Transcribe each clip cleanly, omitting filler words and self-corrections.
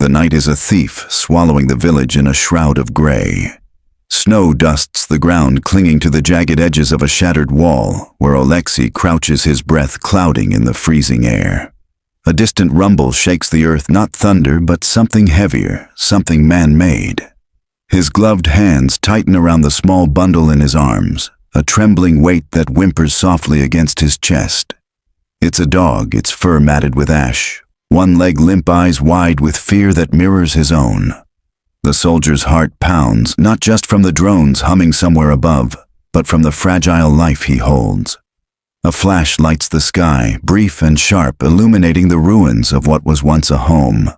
The night is a thief, swallowing the village in a shroud of gray. Snow dusts the ground, clinging to the jagged edges of a shattered wall, where Oleksiy crouches, his breath clouding in the freezing air. A distant rumble shakes the earth, not thunder, but something heavier, something man-made. His gloved hands tighten around the small bundle in his arms, a trembling weight that whimpers softly against his chest. It's a dog, its fur matted with ash, one leg limp, eyes wide with fear that mirrors his own. The soldier's heart pounds, not just from the drones humming somewhere above, but from the fragile life he holds. A flash lights the sky, brief and sharp, illuminating the ruins of what was once a home.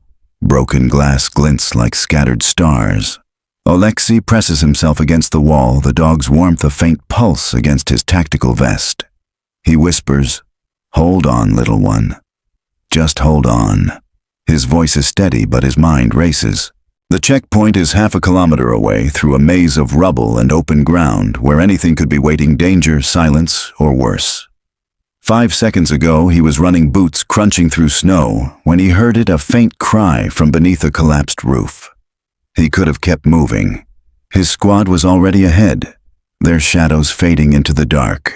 Broken glass glints like scattered stars. Oleksiy presses himself against the wall, the dog's warmth a faint pulse against his tactical vest. He whispers, "Hold on, little one. Just hold on." His voice is steady, but his mind races. The checkpoint is half a kilometer away, through a maze of rubble and open ground where anything could be waiting: danger, silence, or worse. 5 seconds ago, he was running, boots crunching through snow, when he heard a faint cry from beneath a collapsed roof. He could have kept moving. His squad was already ahead, their shadows fading into the dark.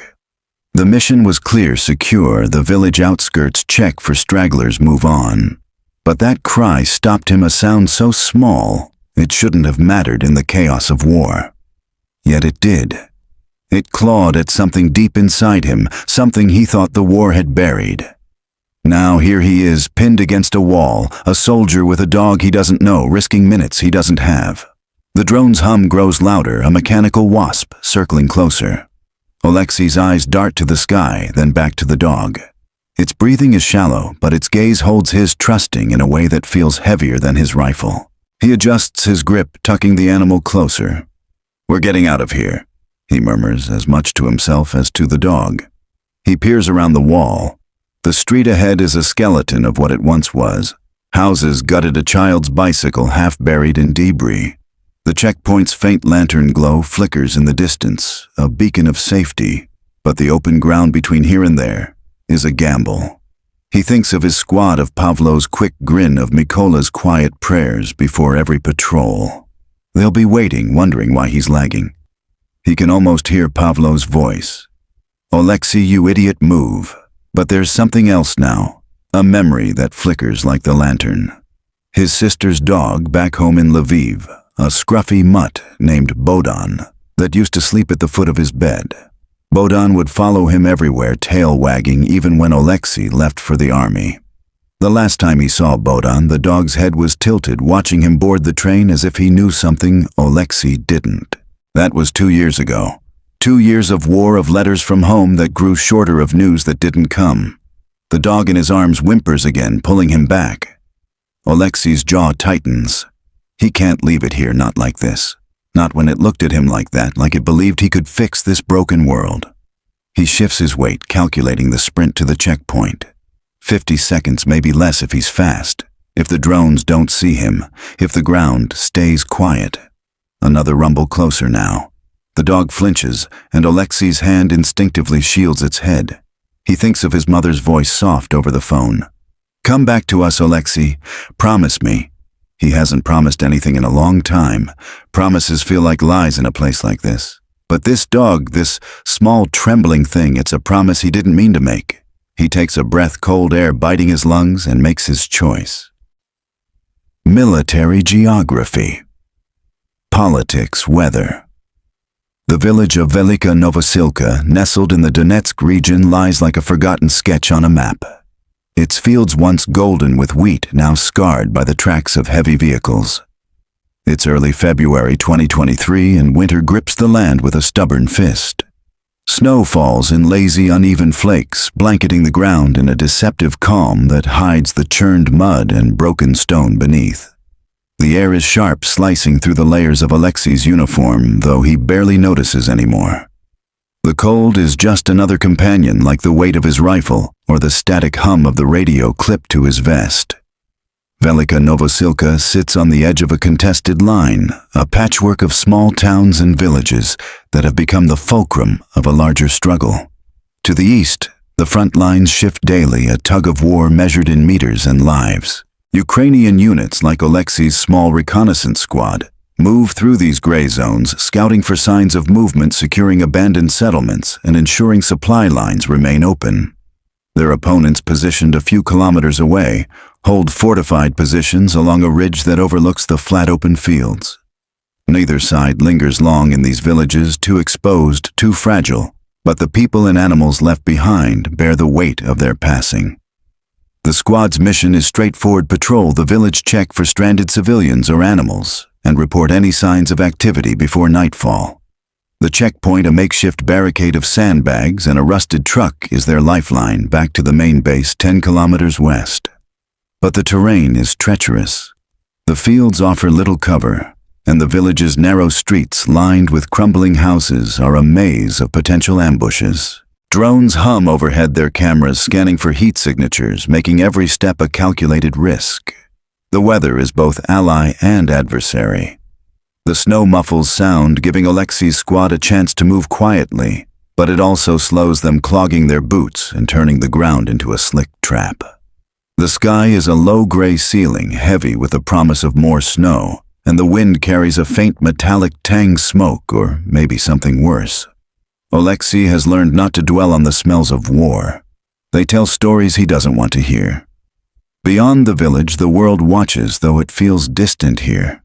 The mission was clear: secure the village outskirts, check for stragglers, move on. But that cry stopped him, a sound so small it shouldn't have mattered in the chaos of war. Yet it did. It clawed at something deep inside him, something he thought the war had buried. Now here he is, pinned against a wall, a soldier with a dog he doesn't know, risking minutes he doesn't have. The drone's hum grows louder, a mechanical wasp circling closer. Oleksiy's eyes dart to the sky, then back to the dog. Its breathing is shallow, but its gaze holds his, trusting in a way that feels heavier than his rifle. He adjusts his grip, tucking the animal closer. "We're getting out of here," he murmurs, as much to himself as to the dog. He peers around the wall. The street ahead is a skeleton of what it once was. Houses gutted, a child's bicycle half buried in debris. The checkpoint's faint lantern glow flickers in the distance, a beacon of safety, but the open ground between here and there is a gamble. He thinks of his squad, of Pavlo's quick grin, of Mykola's quiet prayers before every patrol. They'll be waiting, wondering why he's lagging. He can almost hear Pavlo's voice. "Oleksiy, you idiot, move." But there's something else now, a memory that flickers like the lantern. His sister's dog back home in Lviv, a scruffy mutt named Bohdan, that used to sleep at the foot of his bed. Bohdan would follow him everywhere, tail wagging, even when Oleksiy left for the army. The last time he saw Bohdan, the dog's head was tilted, watching him board the train as if he knew something Oleksiy didn't. That was 2 years ago. 2 years of war, of letters from home that grew shorter, of news that didn't come. The dog in his arms whimpers again, pulling him back. Oleksiy's jaw tightens. He can't leave it here, not like this. Not when it looked at him like that, like it believed he could fix this broken world. He shifts his weight, calculating the sprint to the checkpoint. 50 seconds, maybe less if he's fast. If the drones don't see him, if the ground stays quiet. Another rumble closer now. The dog flinches, and Oleksiy's hand instinctively shields its head. He thinks of his mother's voice, soft over the phone. "Come back to us, Oleksiy. Promise me." He hasn't promised anything in a long time. Promises feel like lies in a place like this. But this dog, this small trembling thing, it's a promise he didn't mean to make. He takes a breath, cold air biting his lungs, and makes his choice. Military geography. Politics, weather. The village of Velika Novosilka, nestled in the Donetsk region, lies like a forgotten sketch on a map. Its fields, once golden with wheat, now scarred by the tracks of heavy vehicles. It's early February 2023, and winter grips the land with a stubborn fist. Snow falls in lazy, uneven flakes, blanketing the ground in a deceptive calm that hides the churned mud and broken stone beneath. The air is sharp, slicing through the layers of Oleksiy's uniform, though he barely notices anymore. The cold is just another companion, like the weight of his rifle or the static hum of the radio clipped to his vest. Velika Novosilka sits on the edge of a contested line, a patchwork of small towns and villages that have become the fulcrum of a larger struggle. To the east, the front lines shift daily, a tug of war measured in meters and lives. Ukrainian units like Oleksiy's small reconnaissance squad move through these gray zones, scouting for signs of movement, securing abandoned settlements, and ensuring supply lines remain open. Their opponents, positioned a few kilometers away, hold fortified positions along a ridge that overlooks the flat open fields. Neither side lingers long in these villages, too exposed, too fragile, but the people and animals left behind bear the weight of their passing. The squad's mission is straightforward: patrol the village, check for stranded civilians or animals, and report any signs of activity before nightfall. The checkpoint, a makeshift barricade of sandbags and a rusted truck, is their lifeline back to the main base 10 kilometers west. But the terrain is treacherous. The fields offer little cover, and the village's narrow streets, lined with crumbling houses, are a maze of potential ambushes. Drones hum overhead, their cameras scanning for heat signatures, making every step a calculated risk. The weather is both ally and adversary. The snow muffles sound, giving Oleksiy's squad a chance to move quietly, but it also slows them, clogging their boots and turning the ground into a slick trap. The sky is a low gray ceiling, heavy with the promise of more snow, and the wind carries a faint metallic tang, smoke, or maybe something worse. Oleksiy has learned not to dwell on the smells of war. They tell stories he doesn't want to hear. Beyond the village, the world watches, though it feels distant here.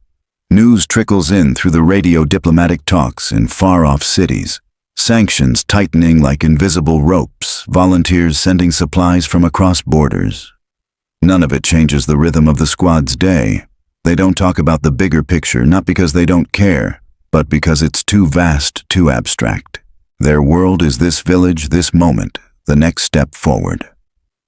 News trickles in through the radio, diplomatic talks in far-off cities, sanctions tightening like invisible ropes, volunteers sending supplies from across borders. None of it changes the rhythm of the squad's day. They don't talk about the bigger picture, not because they don't care, but because it's too vast, too abstract. Their world is this village, this moment, the next step forward.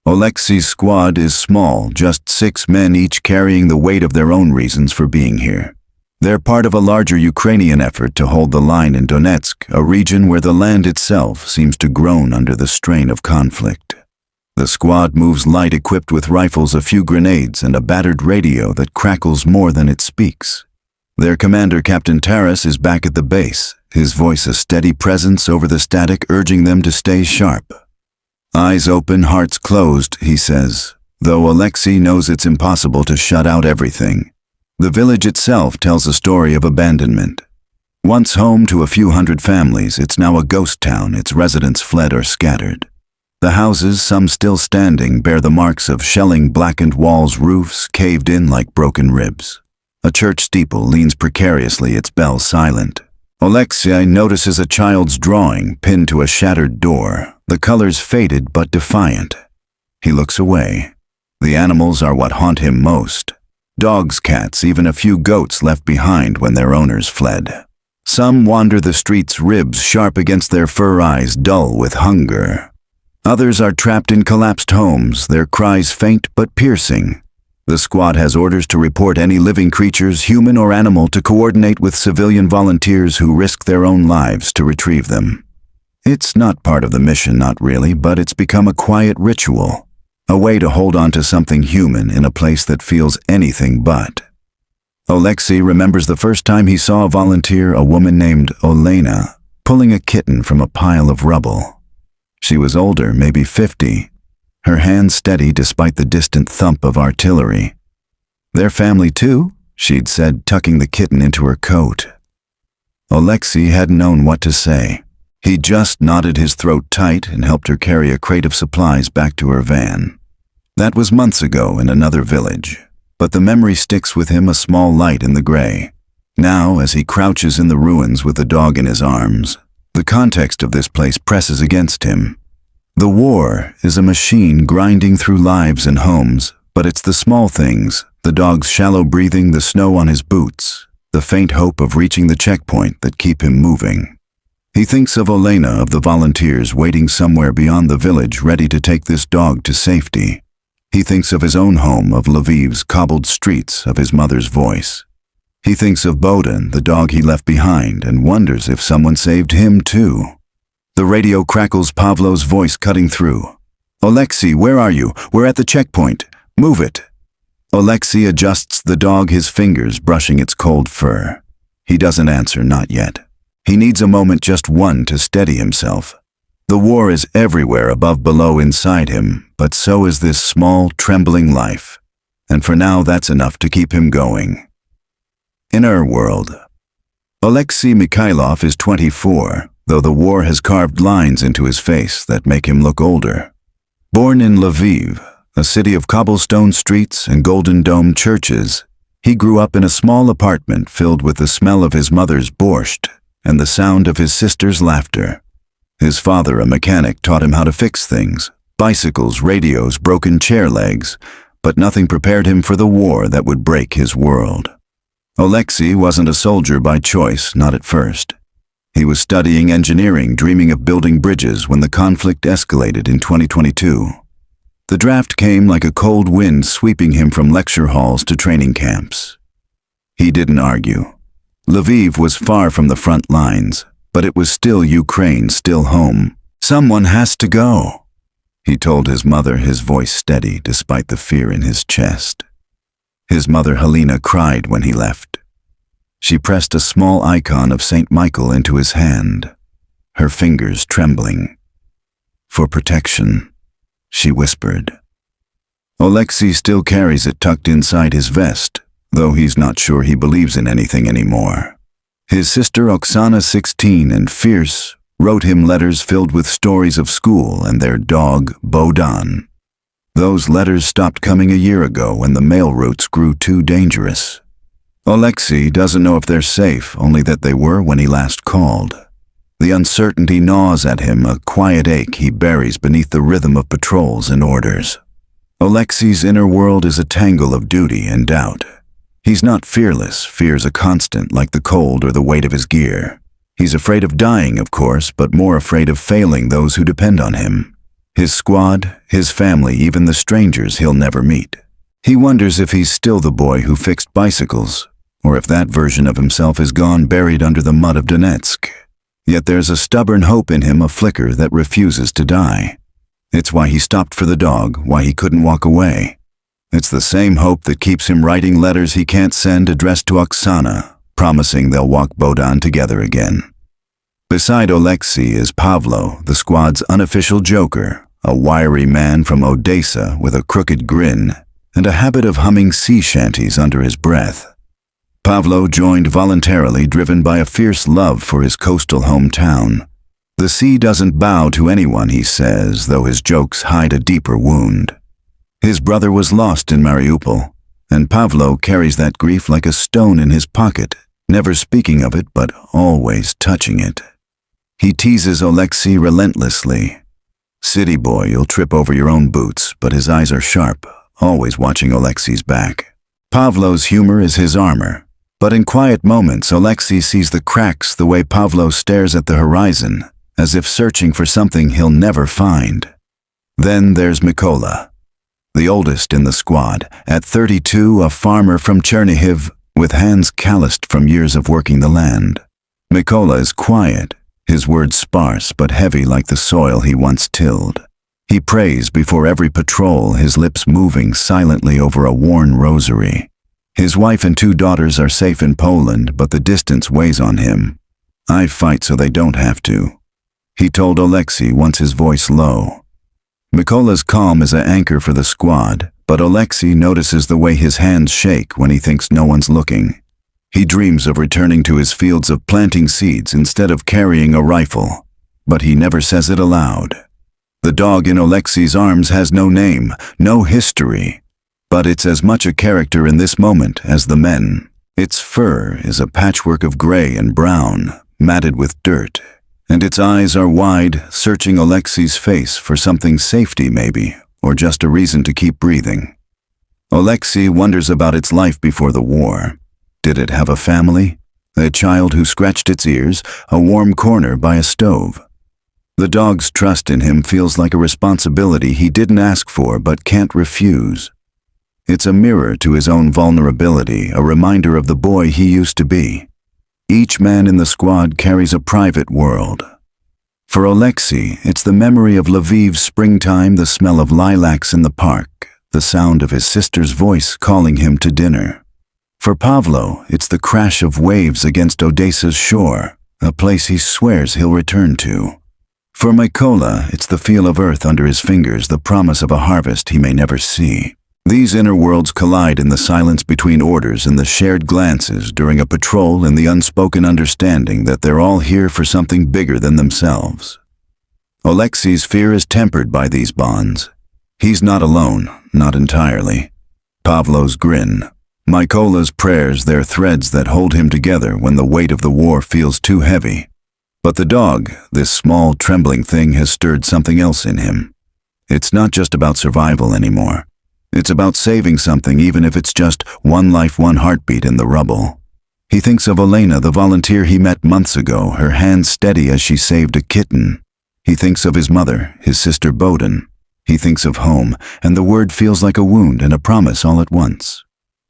Oleksiy's squad is small, just 6 men, each carrying the weight of their own reasons for being here. They're part of a larger Ukrainian effort to hold the line in Donetsk, a region where the land itself seems to groan under the strain of conflict. The squad moves light, equipped with rifles, a few grenades, and a battered radio that crackles more than it speaks. Their commander, Captain Taras, is back at the base, his voice a steady presence over the static, urging them to stay sharp. Eyes open, hearts closed, he says, though Oleksiy knows it's impossible to shut out everything. The village itself tells a story of abandonment. Once home to a few hundred families, it's now a ghost town, its residents fled or scattered. The houses, some still standing, bear the marks of shelling, blackened walls, roofs caved in like broken ribs. A church steeple leans precariously, its bell silent. Oleksiy notices a child's drawing pinned to a shattered door, the colors faded but defiant. He looks away. The animals are what haunt him most. Dogs, cats, even a few goats left behind when their owners fled. Some wander the streets, ribs sharp against their fur, eyes dull with hunger. Others are trapped in collapsed homes, their cries faint but piercing. The squad has orders to report any living creatures, human or animal, to coordinate with civilian volunteers who risk their own lives to retrieve them. It's not part of the mission, not really, but it's become a quiet ritual, a way to hold on to something human in a place that feels anything but. Oleksiy remembers the first time he saw a volunteer, a woman named Oleksiy, pulling a kitten from a pile of rubble. She was older, maybe 50. Her hands steady despite the distant thump of artillery. "Their family too?" she'd said, tucking the kitten into her coat. Oleksiy hadn't known what to say. He just knotted his throat tight and helped her carry a crate of supplies back to her van. That was months ago in another village, but the memory sticks with him, a small light in the gray. Now, as he crouches in the ruins with the dog in his arms, the context of this place presses against him. The war is a machine grinding through lives and homes, but it's the small things, the dog's shallow breathing, the snow on his boots, the faint hope of reaching the checkpoint that keep him moving. He thinks of Oleksiy, of the volunteers waiting somewhere beyond the village, ready to take this dog to safety. He thinks of his own home, of Lviv's cobbled streets, of his mother's voice. He thinks of Bohdan, the dog he left behind, and wonders if someone saved him too. The radio crackles, Pavlo's voice cutting through. "Oleksiy, where are you? We're at the checkpoint. Move it." Oleksiy adjusts the dog, his fingers brushing its cold fur. He doesn't answer, not yet. He needs a moment, just one, to steady himself. The war is everywhere, above, below, inside him, but so is this small, trembling life. and for now that's enough to keep him going. In our world, Oleksiy Mikhailov is 24, though the war has carved lines into his face that make him look older. Born in Lviv, a city of cobblestone streets and golden dome churches, he grew up in a small apartment filled with the smell of his mother's borscht and the sound of his sister's laughter. His father, a mechanic, taught him how to fix things: bicycles, radios, broken chair legs, but nothing prepared him for the war that would break his world. Oleksiy wasn't a soldier by choice, not at first. He was studying engineering, dreaming of building bridges when the conflict escalated in 2022. The draft came like a cold wind, sweeping him from lecture halls to training camps. He didn't argue. Lviv was far from the front lines, but it was still Ukraine, still home. "Someone has to go," he told his mother, his voice steady despite the fear in his chest. His mother, Helena, cried when he left. She pressed a small icon of St. Michael into his hand, her fingers trembling. "For protection," she whispered. Oleksiy still carries it tucked inside his vest, though he's not sure he believes in anything anymore. His sister Oksana, 16 and fierce, wrote him letters filled with stories of school and their dog, Bohdan. Those letters stopped coming a year ago when the mail routes grew too dangerous. Oleksiy doesn't know if they're safe, only that they were when he last called. The uncertainty gnaws at him, a quiet ache he buries beneath the rhythm of patrols and orders. Oleksiy's inner world is a tangle of duty and doubt. He's not fearless, fear's a constant, like the cold or the weight of his gear. He's afraid of dying, of course, but more afraid of failing those who depend on him. His squad, his family, even the strangers he'll never meet. He wonders if he's still the boy who fixed bicycles, or if that version of himself is gone, buried under the mud of Donetsk. Yet there's a stubborn hope in him, a flicker that refuses to die. It's why he stopped for the dog, why he couldn't walk away. It's the same hope that keeps him writing letters he can't send addressed to Oksana, promising they'll walk Bohdan together again. Beside Oleksiy is Pavlo, the squad's unofficial joker, a wiry man from Odessa with a crooked grin and a habit of humming sea shanties under his breath. Pavlo joined voluntarily, driven by a fierce love for his coastal hometown. The sea doesn't bow to anyone, he says, though his jokes hide a deeper wound. His brother was lost in Mariupol, and Pavlo carries that grief like a stone in his pocket, never speaking of it but always touching it. He teases Oleksiy relentlessly. "City boy, you'll trip over your own boots," but his eyes are sharp, always watching Oleksiy's back. Pavlo's humor is his armor. But in quiet moments, Oleksiy sees the cracks the way Pavlo stares at the horizon, as if searching for something he'll never find. Then there's Mykola, the oldest in the squad, at 32, a farmer from Chernihiv, with hands calloused from years of working the land. Mykola is quiet, his words sparse but heavy like the soil he once tilled. He prays before every patrol, his lips moving silently over a worn rosary. His wife and 2 daughters are safe in Poland, but the distance weighs on him. "I fight so they don't have to," he told Oleksiy, once his voice low. Mykola's calm is an anchor for the squad, but Oleksiy notices the way his hands shake when he thinks no one's looking. He dreams of returning to his fields, of planting seeds instead of carrying a rifle, but he never says it aloud. The dog in Oleksiy's arms has no name, no history, but it's as much a character in this moment as the men. Its fur is a patchwork of gray and brown, matted with dirt, and its eyes are wide, searching Oleksiy's face for something, safety maybe, or just a reason to keep breathing. Oleksiy wonders about its life before the war. Did it have a family? A child who scratched its ears, a warm corner by a stove? The dog's trust in him feels like a responsibility he didn't ask for but can't refuse. It's a mirror to his own vulnerability, a reminder of the boy he used to be. Each man in the squad carries a private world. For Oleksiy, it's the memory of Lviv's springtime, the smell of lilacs in the park, the sound of his sister's voice calling him to dinner. For Pavlo, it's the crash of waves against Odessa's shore, a place he swears he'll return to. For Mykola, it's the feel of earth under his fingers, the promise of a harvest he may never see. These inner worlds collide in the silence between orders and the shared glances during a patrol and the unspoken understanding that they're all here for something bigger than themselves. Oleksiy's fear is tempered by these bonds. He's not alone, not entirely. Pavlo's grin. Mykola's prayers, they're threads that hold him together when the weight of the war feels too heavy. But the dog, this small, trembling thing, has stirred something else in him. It's not just about survival anymore. It's about saving something, even if it's just one life, one heartbeat in the rubble. He thinks of Elena, the volunteer he met months ago, her hands steady as she saved a kitten. He thinks of his mother, his sister Boden. He thinks of home, and the word feels like a wound and a promise all at once.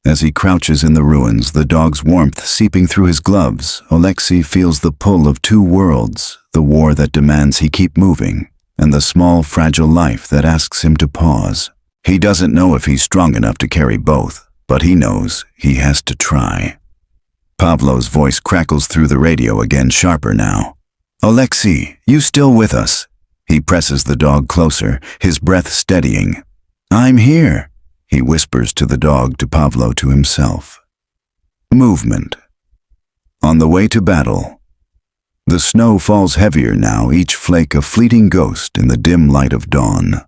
As he crouches in the ruins, the dog's warmth seeping through his gloves, Oleksiy feels the pull of two worlds, the war that demands he keep moving, and the small, fragile life that asks him to pause. He doesn't know if he's strong enough to carry both, but he knows he has to try. Pavlo's voice crackles through the radio again, sharper now. "Oleksiy, you still with us?" He presses the dog closer, his breath steadying. "I'm here," he whispers to the dog, to Pavlo, to himself. Movement. On the way to battle. The snow falls heavier now, each flake a fleeting ghost in the dim light of dawn.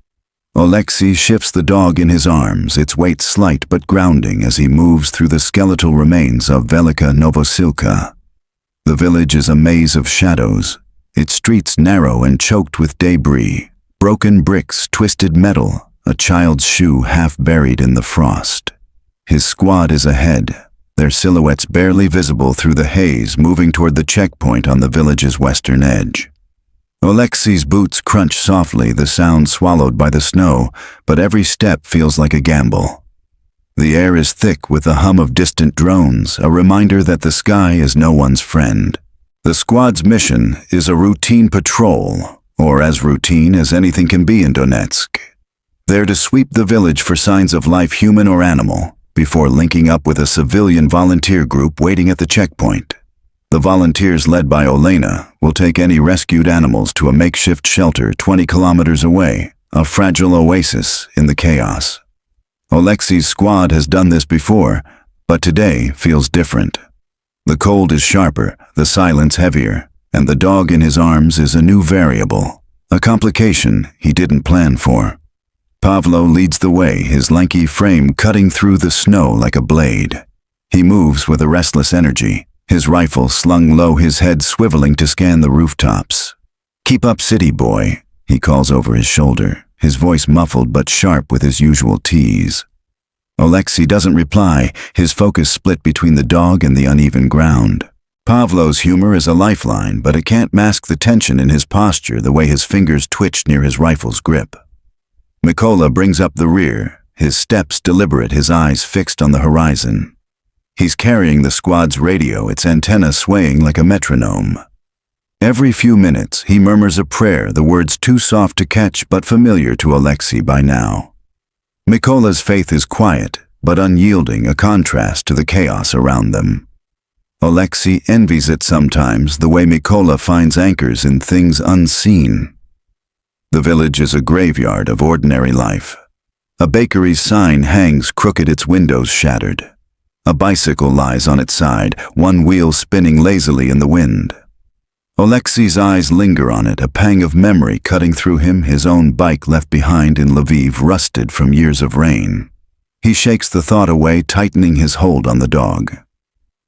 Oleksiy shifts the dog in his arms, its weight slight but grounding as he moves through the skeletal remains of Velika Novosilka. The village is a maze of shadows, its streets narrow and choked with debris, broken bricks, twisted metal, a child's shoe half buried in the frost. His squad is ahead, their silhouettes barely visible through the haze, moving toward the checkpoint on the village's western edge. Oleksiy's boots crunch softly, the sound swallowed by the snow, but every step feels like a gamble. The air is thick with the hum of distant drones, a reminder that the sky is no one's friend. The squad's mission is a routine patrol, or as routine as anything can be in Donetsk. They're to sweep the village for signs of life, human or animal, before linking up with a civilian volunteer group waiting at the checkpoint. The volunteers, led by Olena, will take any rescued animals to a makeshift shelter 20 kilometers away, a fragile oasis in the chaos. Oleksiy's squad has done this before, but today feels different. The cold is sharper, the silence heavier, and the dog in his arms is a new variable, a complication he didn't plan for. Pavlo leads the way, his lanky frame cutting through the snow like a blade. He moves with a restless energy, his rifle slung low, his head swiveling to scan the rooftops. "Keep up, city boy," he calls over his shoulder, his voice muffled but sharp with his usual tease. Oleksiy doesn't reply, his focus split between the dog and the uneven ground. Pavlo's humor is a lifeline, but it can't mask the tension in his posture, the way his fingers twitch near his rifle's grip. Mykola brings up the rear, his steps deliberate, his eyes fixed on the horizon. He's carrying the squad's radio, its antenna swaying like a metronome. Every few minutes, he murmurs a prayer, the words too soft to catch but familiar to Oleksiy by now. Mykola's faith is quiet, but unyielding, a contrast to the chaos around them. Oleksiy envies it sometimes, the way Mykola finds anchors in things unseen. The village is a graveyard of ordinary life. A bakery's sign hangs crooked, its windows shattered. A bicycle lies on its side, one wheel spinning lazily in the wind. Oleksiy's eyes linger on it, a pang of memory cutting through him, his own bike left behind in Lviv, rusted from years of rain. He shakes the thought away, tightening his hold on the dog.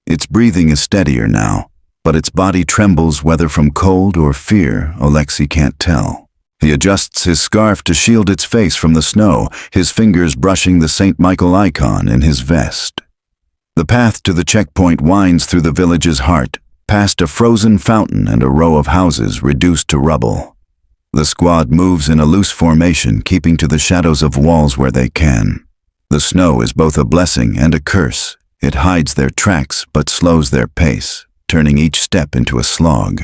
Its breathing is steadier now, but its body trembles, whether from cold or fear, Oleksiy can't tell. He adjusts his scarf to shield its face from the snow, his fingers brushing the St. Michael icon in his vest. The path to the checkpoint winds through the village's heart, past a frozen fountain and a row of houses reduced to rubble. The squad moves in a loose formation, keeping to the shadows of walls where they can. The snow is both a blessing and a curse. It hides their tracks but slows their pace, turning each step into a slog.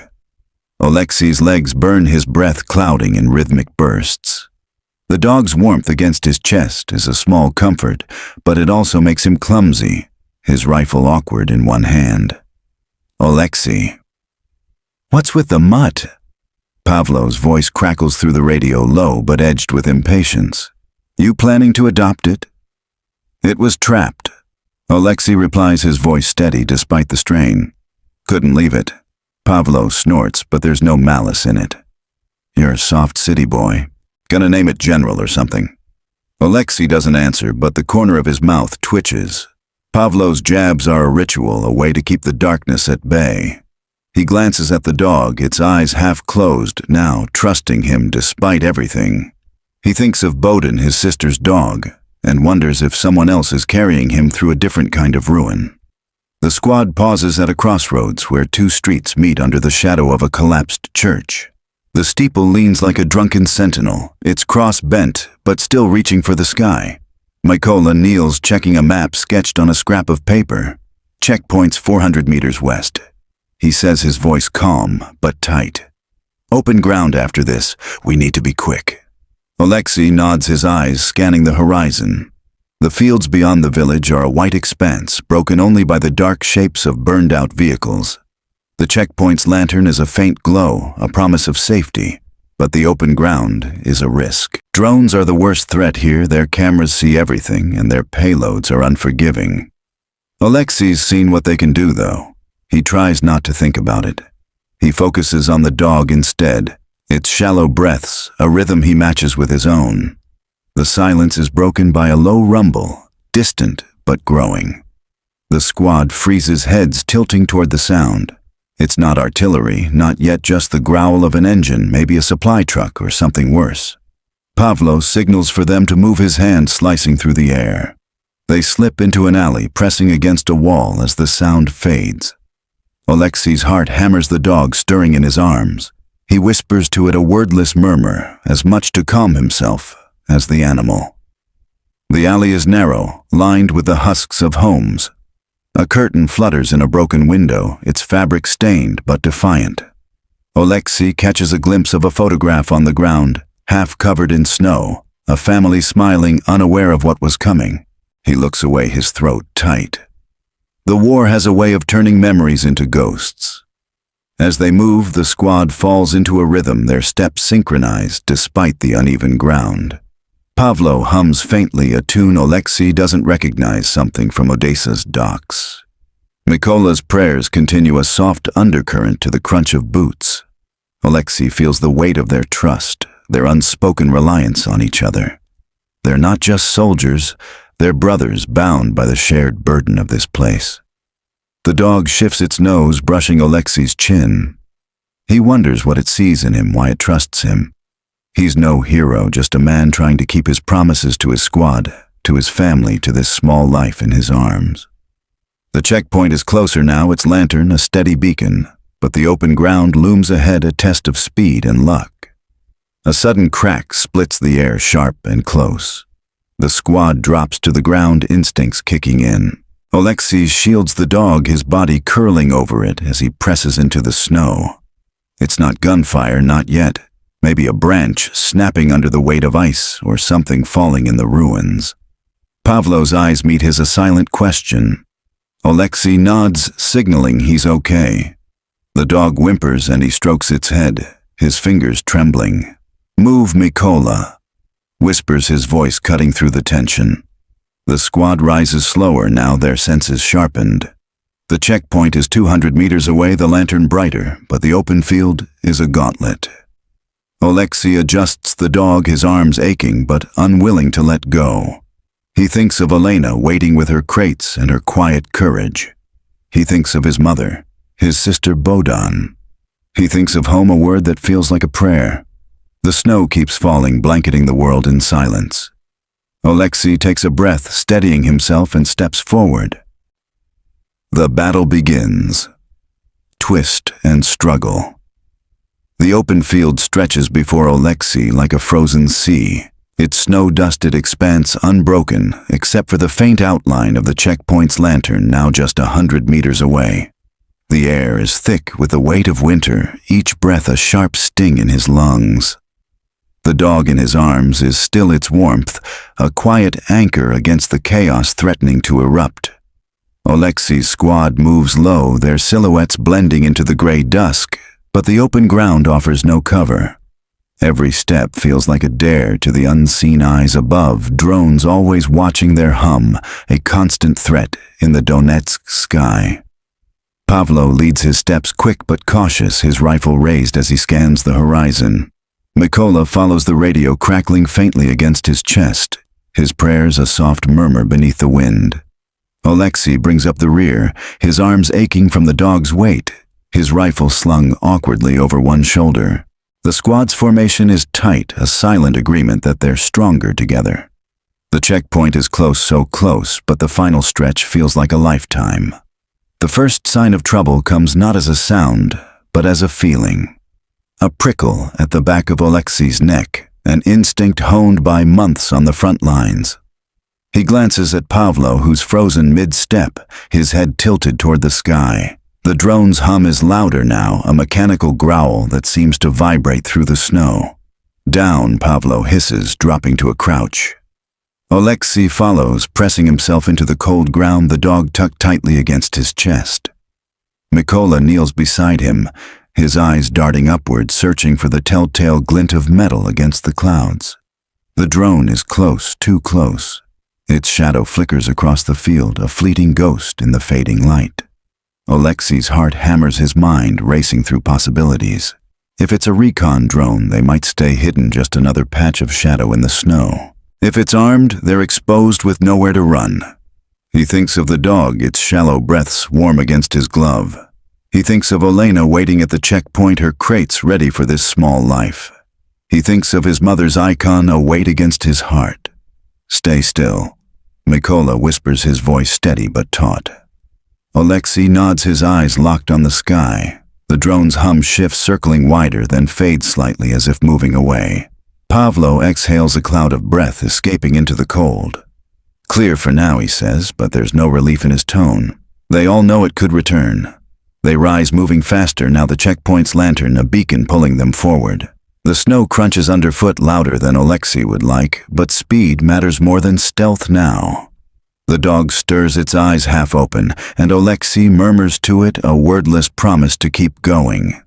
Oleksiy's legs burn, his breath clouding in rhythmic bursts. The dog's warmth against his chest is a small comfort, but it also makes him clumsy, his rifle awkward in one hand. "Oleksiy." "What's with the mutt?" Pavlo's voice crackles through the radio, low but edged with impatience. "You planning to adopt it?" It was trapped. Oleksiy replies, his voice steady despite the strain. Couldn't leave it. Pavlo snorts, but there's no malice in it. You're a soft city boy. Gonna name it General or something. Oleksiy doesn't answer, but the corner of his mouth twitches. Pavlo's jabs are a ritual, a way to keep the darkness at bay. He glances at the dog, its eyes half closed, now trusting him despite everything. He thinks of Bodin, his sister's dog, and wonders if someone else is carrying him through a different kind of ruin. The squad pauses at a crossroads where two streets meet under the shadow of a collapsed church. The steeple leans like a drunken sentinel, its cross bent, but still reaching for the sky. Mykola kneels, checking a map sketched on a scrap of paper. Checkpoints 400 meters west. He says, his voice calm, but tight. Open ground after this. We need to be quick. Oleksiy nods, his eyes scanning the horizon. The fields beyond the village are a white expanse, broken only by the dark shapes of burned-out vehicles. The checkpoint's lantern is a faint glow, a promise of safety, but the open ground is a risk. Drones are the worst threat here. Their cameras see everything, and their payloads are unforgiving. Oleksiy's seen what they can do, though. He tries not to think about it. He focuses on the dog instead, its shallow breaths, a rhythm he matches with his own. The silence is broken by a low rumble, distant but growing. The squad freezes, heads tilting toward the sound. It's not artillery, not yet, just the growl of an engine, maybe a supply truck or something worse. Pavlo signals for them to move, his hand slicing through the air. They slip into an alley, pressing against a wall as the sound fades. Oleksiy's heart hammers, the dog stirring in his arms. He whispers to it a wordless murmur, as much to calm himself as the animal. The alley is narrow, lined with the husks of homes. A curtain flutters in a broken window, its fabric stained but defiant. Oleksiy catches a glimpse of a photograph on the ground, half covered in snow, a family smiling, unaware of what was coming. He looks away, his throat tight. The war has a way of turning memories into ghosts. As they move, the squad falls into a rhythm, their steps synchronized despite the uneven ground. Pavlo hums faintly, a tune Oleksiy doesn't recognize, something from Odessa's docks. Mykola's prayers continue, a soft undercurrent to the crunch of boots. Oleksiy feels the weight of their trust, their unspoken reliance on each other. They're not just soldiers, they're brothers bound by the shared burden of this place. The dog shifts its nose, brushing Oleksiy's chin. He wonders what it sees in him, why it trusts him. He's no hero, just a man trying to keep his promises to his squad, to his family, to this small life in his arms. The checkpoint is closer now, its lantern a steady beacon, but the open ground looms ahead, a test of speed and luck. A sudden crack splits the air, sharp and close. The squad drops to the ground, instincts kicking in. Oleksiy shields the dog, his body curling over it as he presses into the snow. It's not gunfire, not yet. Maybe a branch snapping under the weight of ice, or something falling in the ruins. Pavlo's eyes meet his, a silent question. Oleksiy nods, signaling he's okay. The dog whimpers and he strokes its head, his fingers trembling. "Move, Mykola," whispers his voice, cutting through the tension. The squad rises slower now, their senses sharpened. The checkpoint is 200 meters away, the lantern brighter, but the open field is a gauntlet. Oleksiy adjusts the dog, his arms aching but unwilling to let go. He thinks of Elena waiting with her crates and her quiet courage. He thinks of his mother, his sister Bodin. He thinks of home, a word that feels like a prayer. The snow keeps falling, blanketing the world in silence. Oleksiy takes a breath, steadying himself, and steps forward. The battle begins. Twist and struggle. The open field stretches before Oleksiy like a frozen sea, its snow-dusted expanse unbroken except for the faint outline of the checkpoint's lantern, now just 100 meters away. The air is thick with the weight of winter, each breath a sharp sting in his lungs. The dog in his arms is still, its warmth, a quiet anchor against the chaos threatening to erupt. Oleksiy's squad moves low, their silhouettes blending into the gray dusk, but the open ground offers no cover. Every step feels like a dare to the unseen eyes above, drones always watching their hum, a constant threat in the Donetsk sky. Pavlo leads his steps quick but cautious, his rifle raised as he scans the horizon. Mykola follows the radio crackling faintly against his chest, his prayers a soft murmur beneath the wind. Oleksiy brings up the rear, his arms aching from the dog's weight, his rifle slung awkwardly over one shoulder. The squad's formation is tight, a silent agreement that they're stronger together. The checkpoint is close, so close, but the final stretch feels like a lifetime. The first sign of trouble comes not as a sound, but as a feeling. A prickle at the back of Oleksiy's neck, an instinct honed by months on the front lines. He glances at Pavlo, who's frozen mid-step, his head tilted toward the sky. The drone's hum is louder now, a mechanical growl that seems to vibrate through the snow. Down, Pavlo hisses, dropping to a crouch. Oleksiy follows, pressing himself into the cold ground, the dog tucked tightly against his chest. Mykola kneels beside him, his eyes darting upward, searching for the telltale glint of metal against the clouds. The drone is close, too close. Its shadow flickers across the field, a fleeting ghost in the fading light. Oleksiy's heart hammers his mind, racing through possibilities. If it's a recon drone, they might stay hidden, just another patch of shadow in the snow. If it's armed, they're exposed with nowhere to run. He thinks of the dog, its shallow breaths warm against his glove. He thinks of Olena waiting at the checkpoint, her crates ready for this small life. He thinks of his mother's icon, a weight against his heart. Stay still. Mykola whispers, his voice steady but taut. Oleksiy nods, his eyes locked on the sky. The drone's hum shifts, circling wider, then fades slightly as if moving away. Pavlo exhales a cloud of breath, escaping into the cold. Clear for now, he says, but there's no relief in his tone. They all know it could return. They rise, moving faster, now the checkpoint's lantern, a beacon pulling them forward. The snow crunches underfoot, louder than Oleksiy would like, but speed matters more than stealth now. The dog stirs, its eyes half open, and Oleksiy murmurs to it a wordless promise to keep going.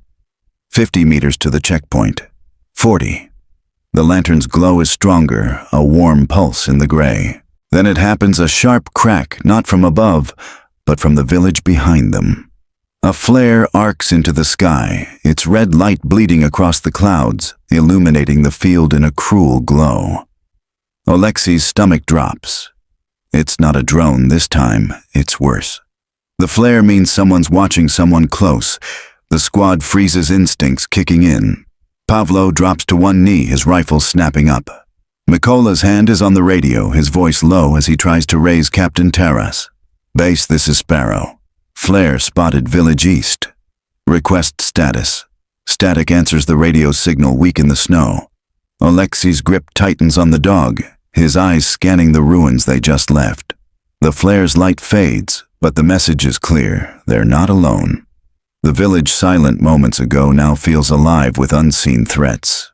50 meters to the checkpoint. 40. The lantern's glow is stronger, a warm pulse in the gray. Then it happens, a sharp crack, not from above, but from the village behind them. A flare arcs into the sky, its red light bleeding across the clouds, illuminating the field in a cruel glow. Oleksiy's stomach drops. It's not a drone this time, it's worse. The flare means someone's watching someone close. The squad freezes, instincts kicking in. Pavlo drops to one knee, his rifle snapping up. Mykola's hand is on the radio, his voice low as he tries to raise Captain Taras. Base, this is Sparrow. Flare spotted village east. Request status. Static answers the radio signal, weak in the snow. Oleksiy's grip tightens on the dog, his eyes scanning the ruins they just left. The flare's light fades, but the message is clear. They're not alone. The village, silent moments ago, now feels alive with unseen threats.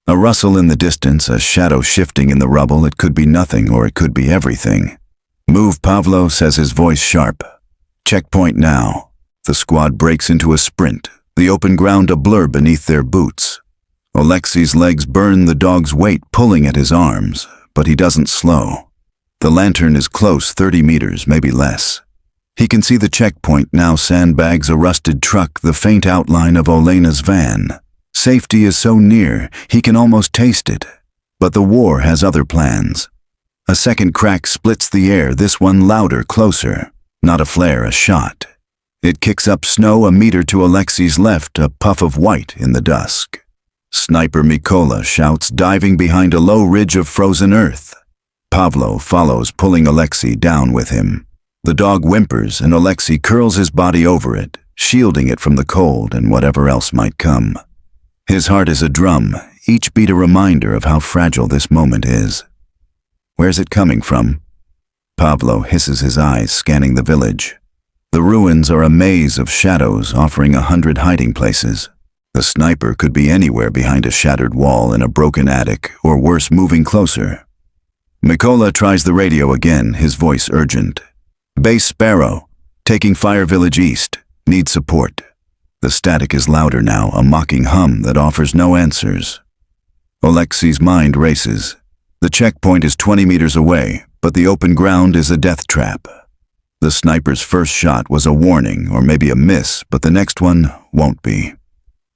A rustle in the distance, a shadow shifting in the rubble. It could be nothing, or it could be everything. Move, Pavlo, says, his voice sharp. Checkpoint now. The squad breaks into a sprint, the open ground a blur beneath their boots. Oleksiy's legs burn, the dog's weight pulling at his arms, but he doesn't slow. The lantern is close, 30 meters, maybe less. He can see the checkpoint now, sandbags, a rusted truck, the faint outline of Olena's van. Safety is so near, he can almost taste it. But the war has other plans. A second crack splits the air, this one louder, closer. Not a flare, a shot. It kicks up snow a meter to Oleksiy's left, a puff of white in the dusk. Sniper Mykola shouts, diving behind a low ridge of frozen earth. Pavlo follows, pulling Oleksiy down with him. The dog whimpers, and Oleksiy curls his body over it, shielding it from the cold and whatever else might come. His heart is a drum, each beat a reminder of how fragile this moment is. Where's it coming from? Pavlo hisses, his eyes scanning the village. The ruins are a maze of shadows, offering 100 hiding places. The sniper could be anywhere, behind a shattered wall, in a broken attic, or worse, moving closer. Mykola tries the radio again, his voice urgent. Base Sparrow, taking fire village east, need support. The static is louder now, a mocking hum that offers no answers. Oleksiy's mind races. The checkpoint is 20 meters away, but the open ground is a death trap. The sniper's first shot was a warning, or maybe a miss, but the next one won't be.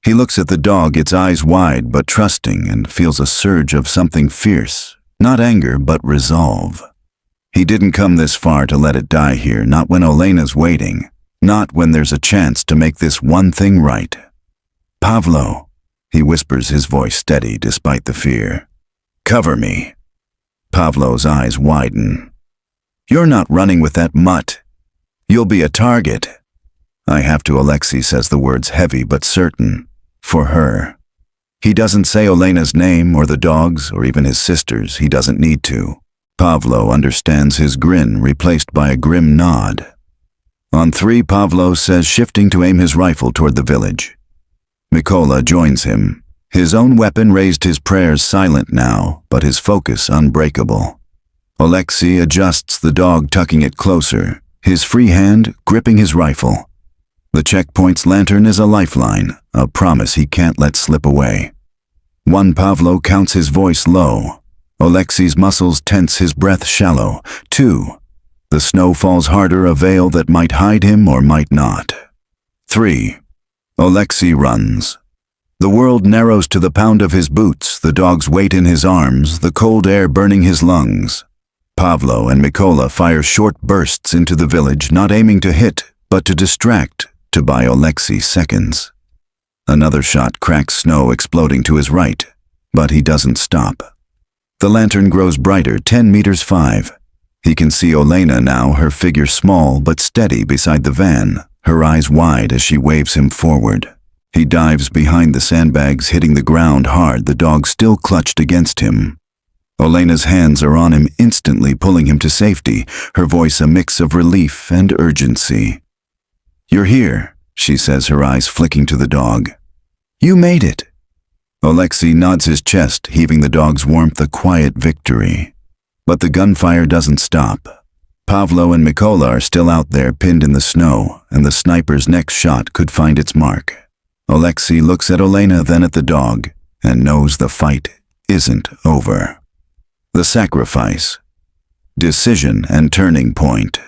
He looks at the dog, its eyes wide but trusting, and feels a surge of something fierce. Not anger, but resolve. He didn't come this far to let it die here, not when Olena's waiting. Not when there's a chance to make this one thing right. "Pavlo," he whispers, his voice steady despite the fear. "Cover me." Pavlo's eyes widen. "You're not running with that mutt. You'll be a target." "I have to," Oleksiy says, the words heavy but certain. "For her." He doesn't say Olena's name or the dog's or even his sister's. He doesn't need to. Pavlo understands his grin, replaced by a grim nod. "On 3, Pavlo says, shifting to aim his rifle toward the village. Mykola joins him. His own weapon raised, his prayers silent now, but his focus unbreakable. Oleksiy adjusts the dog, tucking it closer, his free hand gripping his rifle. The checkpoint's lantern is a lifeline, a promise he can't let slip away. 1, Pavlo counts, his voice low. Oleksiy's muscles tense, his breath shallow. 2. The snow falls harder, a veil that might hide him or might not. 3. Oleksiy runs. The world narrows to the pound of his boots, the dog's weight in his arms, the cold air burning his lungs. Pavlo and Mykola fire short bursts into the village, not aiming to hit, but to distract, to buy Oleksiy seconds. Another shot cracks snow, exploding to his right, but he doesn't stop. The lantern grows brighter, 10 meters 5. He can see Olena now, her figure small but steady beside the van, her eyes wide as she waves him forward. He dives behind the sandbags, hitting the ground hard, the dog still clutched against him. Olena's hands are on him, instantly pulling him to safety, her voice a mix of relief and urgency. "You're here," she says, her eyes flicking to the dog. "You made it." Oleksiy nods his chest, heaving the dog's warmth, a quiet victory. But the gunfire doesn't stop. Pavlo and Mykola are still out there, pinned in the snow, and the sniper's next shot could find its mark. Oleksiy looks at Olena, then at the dog, and knows the fight isn't over. The sacrifice. Decision and turning point.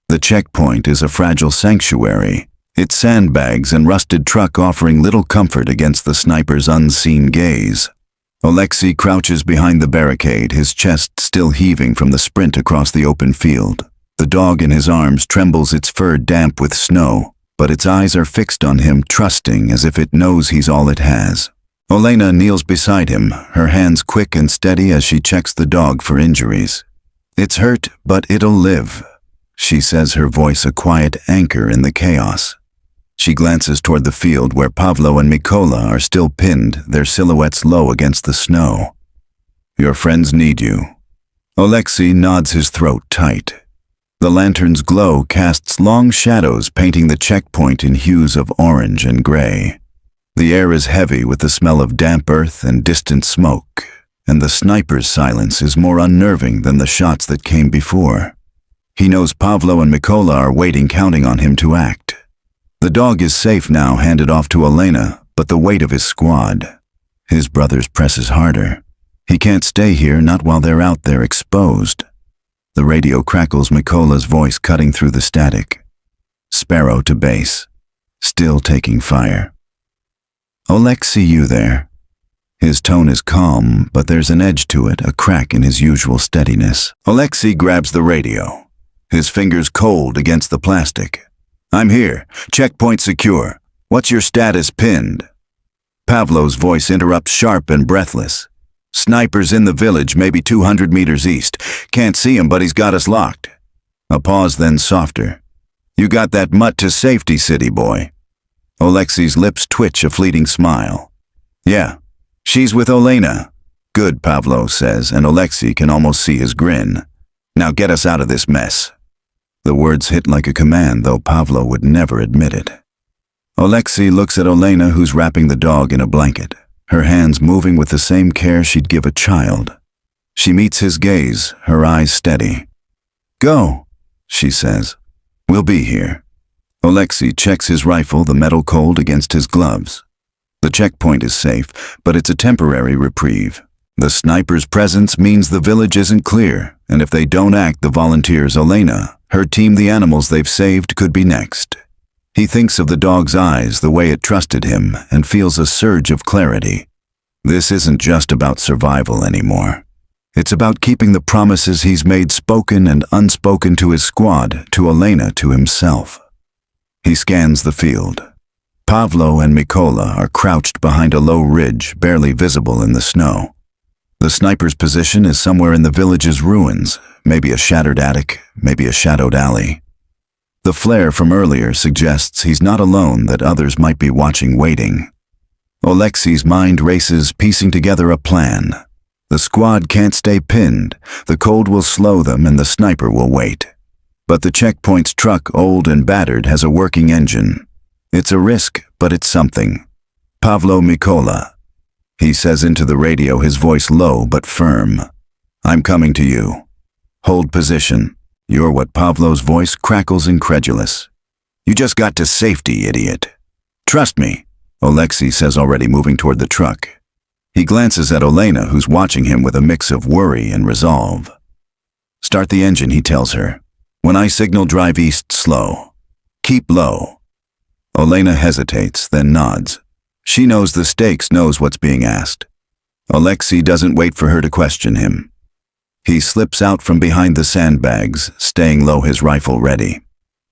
The checkpoint is a fragile sanctuary, its sandbags and rusted truck offering little comfort against the sniper's unseen gaze. Oleksiy crouches behind the barricade, his chest still heaving from the sprint across the open field. The dog in his arms trembles, its fur damp with snow, but its eyes are fixed on him, trusting, as if it knows he's all it has. Olena kneels beside him, her hands quick and steady as she checks the dog for injuries. "It's hurt, but it'll live," she says, her voice a quiet anchor in the chaos. She glances toward the field where Pavlo and Mykola are still pinned, their silhouettes low against the snow. "Your friends need you." Oleksiy nods, his throat tight. The lantern's glow casts long shadows, painting the checkpoint in hues of orange and gray. The air is heavy with the smell of damp earth and distant smoke, and the sniper's silence is more unnerving than the shots that came before. He knows Pavlo and Mykola are waiting, counting on him to act. The dog is safe now, handed off to Olena, but the weight of his squad. His brother's presses harder. He can't stay here, not while they're out there exposed. The radio crackles, Mykola's voice cutting through the static. "Sparrow to base. Still taking fire." "Oleksiy, you there?" His tone is calm, but there's an edge to it, a crack in his usual steadiness. Oleksiy grabs the radio, his fingers cold against the plastic. "I'm here. Checkpoint secure. What's your status? Pinned." Pavlo's voice interrupts, sharp and breathless. "Snipers in the village, maybe 200 meters east. Can't see him, but he's got us locked." A pause, then softer. "You got that mutt to safety, city boy?" Oleksiy's lips twitch, a fleeting smile. "Yeah, she's with Olena." "Good," Pavlo says, and Oleksiy can almost see his grin. "Now get us out of this mess." The words hit like a command, though Pavlo would never admit it. Oleksiy looks at Olena, who's wrapping the dog in a blanket, her hands moving with the same care she'd give a child. She meets his gaze, her eyes steady. "Go," she says. "We'll be here." Oleksiy checks his rifle, the metal cold against his gloves. The checkpoint is safe, but it's a temporary reprieve. The sniper's presence means the village isn't clear, and if they don't act, the volunteers Elena, her team, the animals they've saved, could be next. He thinks of the dog's eyes, the way it trusted him, and feels a surge of clarity. This isn't just about survival anymore. It's about keeping the promises he's made, spoken and unspoken, to his squad, to Elena, to himself. He scans the field. Pavlo and Mykola are crouched behind a low ridge, barely visible in the snow. The sniper's position is somewhere in the village's ruins, maybe a shattered attic, maybe a shadowed alley. The flare from earlier suggests he's not alone, that others might be watching, waiting. Oleksiy's mind races, piecing together a plan. The squad can't stay pinned, the cold will slow them and the sniper will wait. But the checkpoint's truck, old and battered, has a working engine. It's a risk, but it's something. Pavlo Mykola. He says into the radio, his voice low but firm. I'm coming to you. Hold position. You're what? Pavlo's voice crackles, incredulous. You just got to safety, idiot. Trust me, Oleksiy says, already moving toward the truck. He glances at Olena, who's watching him with a mix of worry and resolve. Start the engine, he tells her. When I signal, drive east slow. Keep low. Olena hesitates, then nods. She knows the stakes, knows what's being asked. Oleksiy doesn't wait for her to question him. He slips out from behind the sandbags, staying low, his rifle ready.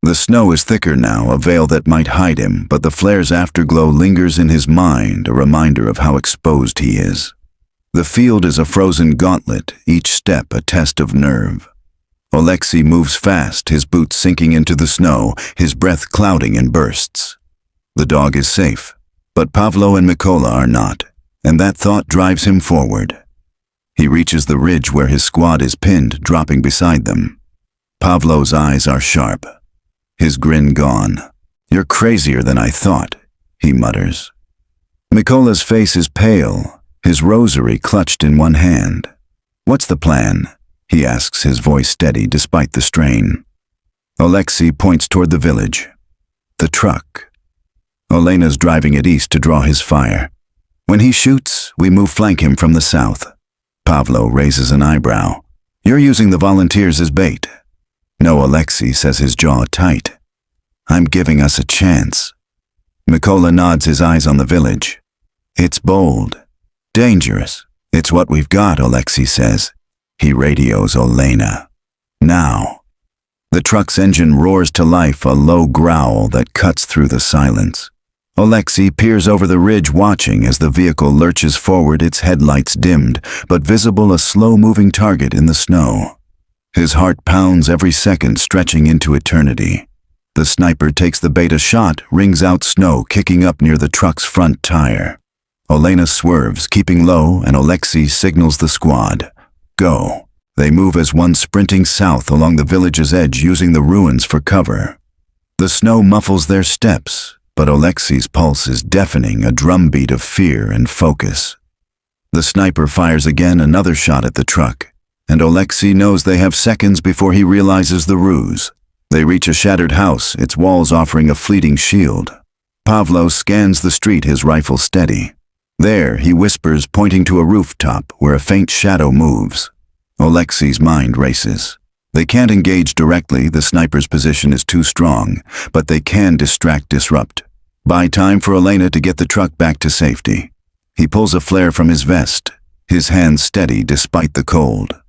The snow is thicker now, a veil that might hide him, but the flare's afterglow lingers in his mind, a reminder of how exposed he is. The field is a frozen gauntlet, each step a test of nerve. Oleksiy moves fast, his boots sinking into the snow, his breath clouding in bursts. The dog is safe, but Pavlo and Mykola are not, and that thought drives him forward. He reaches the ridge where his squad is pinned, dropping beside them. Pavlo's eyes are sharp, his grin gone. You're crazier than I thought, he mutters. Mykola's face is pale, his rosary clutched in one hand. What's the plan? He asks, his voice steady despite the strain. Oleksiy points toward the village. The truck. Olena's driving it east to draw his fire. When he shoots, we move flank him from the south. Pavlo raises an eyebrow. You're using the volunteers as bait. No, Oleksiy says, his jaw tight. I'm giving us a chance. Mykola nods, his eyes on the village. It's bold. Dangerous. It's what we've got, Oleksiy says. He radios Olena. Now. The truck's engine roars to life, a low growl that cuts through the silence. Oleksiy peers over the ridge, watching as the vehicle lurches forward, its headlights dimmed, but visible, a slow-moving target in the snow. His heart pounds every second, stretching into eternity. The sniper takes the bait, a shot rings out, snow kicking up near the truck's front tire. Olena swerves, keeping low, and Oleksiy signals the squad. Go. They move as one, sprinting south along the village's edge, using the ruins for cover. The snow muffles their steps, but Oleksiy's pulse is deafening, a drumbeat of fear and focus. The sniper fires again, another shot at the truck, and Oleksiy knows they have seconds before he realizes the ruse. They reach a shattered house, its walls offering a fleeting shield. Pavlo scans the street, his rifle steady. There, he whispers, pointing to a rooftop where a faint shadow moves. Oleksiy's mind races. They can't engage directly, the sniper's position is too strong, but they can distract, disrupt. Buy time for Olena to get the truck back to safety. He pulls a flare from his vest, his hands steady despite the cold.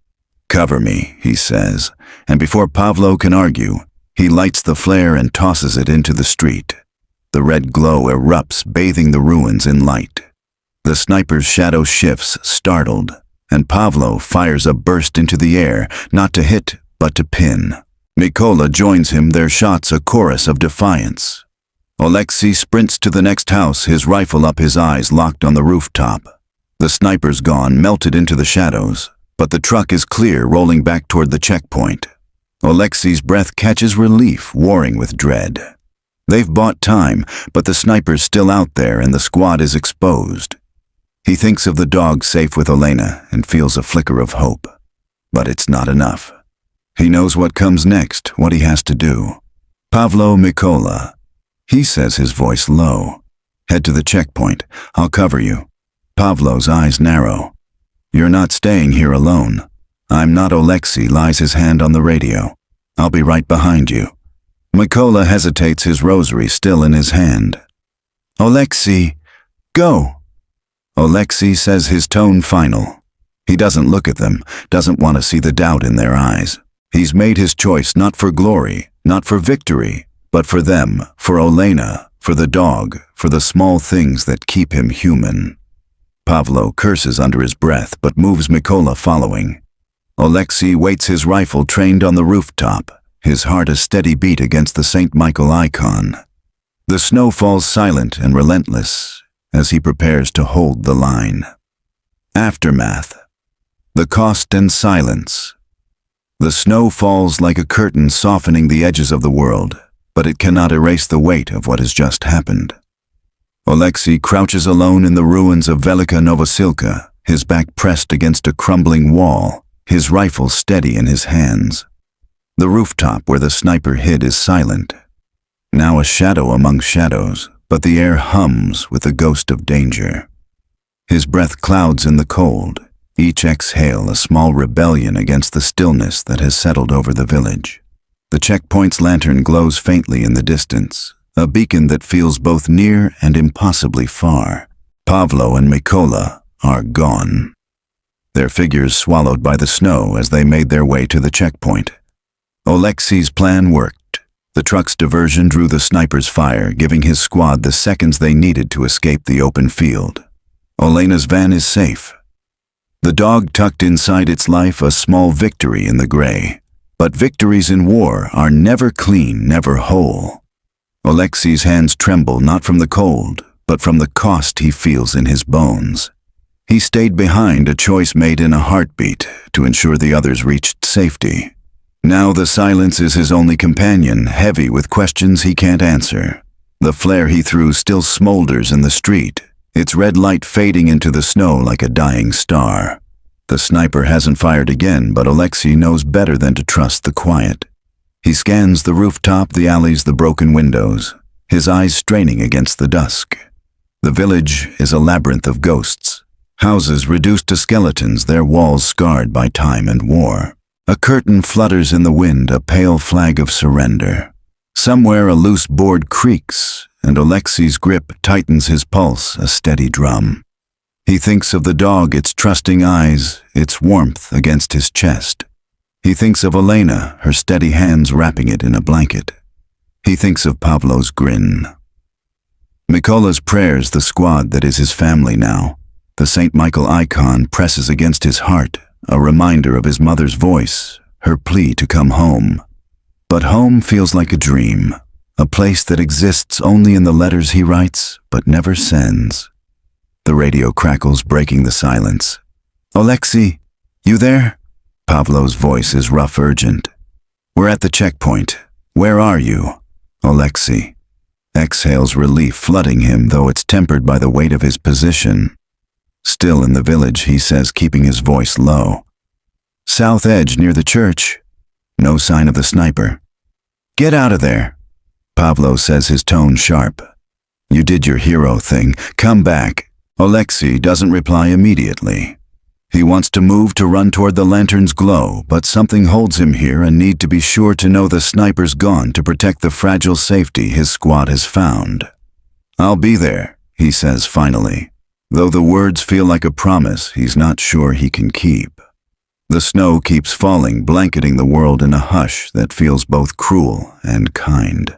Cover me, he says, and before Pavlo can argue, he lights the flare and tosses it into the street. The red glow erupts, bathing the ruins in light. The sniper's shadow shifts, startled, and Pavlo fires a burst into the air, not to hit, but to pin. Mykola joins him, their shots a chorus of defiance. Oleksiy sprints to the next house, his rifle up, his eyes locked on the rooftop. The sniper's gone, melted into the shadows, but the truck is clear, rolling back toward the checkpoint. Oleksiy's breath catches relief, warring with dread. They've bought time, but the sniper's still out there and the squad is exposed. He thinks of the dog safe with Olena and feels a flicker of hope. But it's not enough. He knows what comes next, what he has to do. Pavlo Mykola. He says, his voice low. Head to the checkpoint. I'll cover you. Pavlo's eyes narrow. You're not staying here alone. I'm not Oleksiy, lies his hand on the radio. I'll be right behind you. Mykola hesitates, his rosary still in his hand. Oleksiy, go! Oleksiy says, his tone final. He doesn't look at them, doesn't want to see the doubt in their eyes. He's made his choice not for glory, not for victory, but for them, for Olena, for the dog, for the small things that keep him human. Pavlo curses under his breath, but moves Mykola following. Oleksiy waits, his rifle trained on the rooftop, his heart a steady beat against the St. Michael icon. The snow falls silent and relentless as he prepares to hold the line. Aftermath. The cost and silence. The snow falls like a curtain, softening the edges of the world, but it cannot erase the weight of what has just happened. Oleksiy crouches alone in the ruins of Velika Novosilka, his back pressed against a crumbling wall, his rifle steady in his hands. The rooftop where the sniper hid is silent. Now a shadow among shadows, but the air hums with the ghost of danger. His breath clouds in the cold, each exhale a small rebellion against the stillness that has settled over the village. The checkpoint's lantern glows faintly in the distance, a beacon that feels both near and impossibly far. Pavlo and Mykola are gone. Their figures swallowed by the snow as they made their way to the checkpoint. Oleksiy's plan worked. The truck's diversion drew the sniper's fire, giving his squad the seconds they needed to escape the open field. Olena's van is safe. The dog tucked inside its life, a small victory in the gray. But victories in war are never clean, never whole. Oleksiy's hands tremble not from the cold, but from the cost he feels in his bones. He stayed behind, a choice made in a heartbeat, to ensure the others reached safety. Now the silence is his only companion, heavy with questions he can't answer. The flare he threw still smolders in the street, its red light fading into the snow like a dying star. The sniper hasn't fired again, but Oleksiy knows better than to trust the quiet. He scans the rooftop, the alleys, the broken windows, his eyes straining against the dusk. The village is a labyrinth of ghosts. Houses reduced to skeletons, their walls scarred by time and war. A curtain flutters in the wind, a pale flag of surrender. Somewhere a loose board creaks, and Oleksiy's grip tightens his pulse, a steady drum. He thinks of the dog, its trusting eyes, its warmth against his chest. He thinks of Olena, her steady hands wrapping it in a blanket. He thinks of Pavlo's grin. Mykola's prayers, the squad that is his family now. The St. Michael icon presses against his heart, a reminder of his mother's voice, her plea to come home. But home feels like a dream, a place that exists only in the letters he writes but never sends. The radio crackles, breaking the silence. Oleksiy, you there? Pavlo's voice is rough, urgent. We're at the checkpoint. Where are you? Oleksiy exhales relief, flooding him, though it's tempered by the weight of his position. Still in the village, he says, keeping his voice low. South edge near the church. No sign of the sniper. Get out of there. Pavlo says, his tone sharp. You did your hero thing. Come back. Oleksiy doesn't reply immediately. He wants to move, to run toward the lantern's glow, but something holds him here, a need to be sure to know the sniper's gone to protect the fragile safety his squad has found. I'll be there, he says finally. Though the words feel like a promise he's not sure he can keep. The snow keeps falling, blanketing the world in a hush that feels both cruel and kind.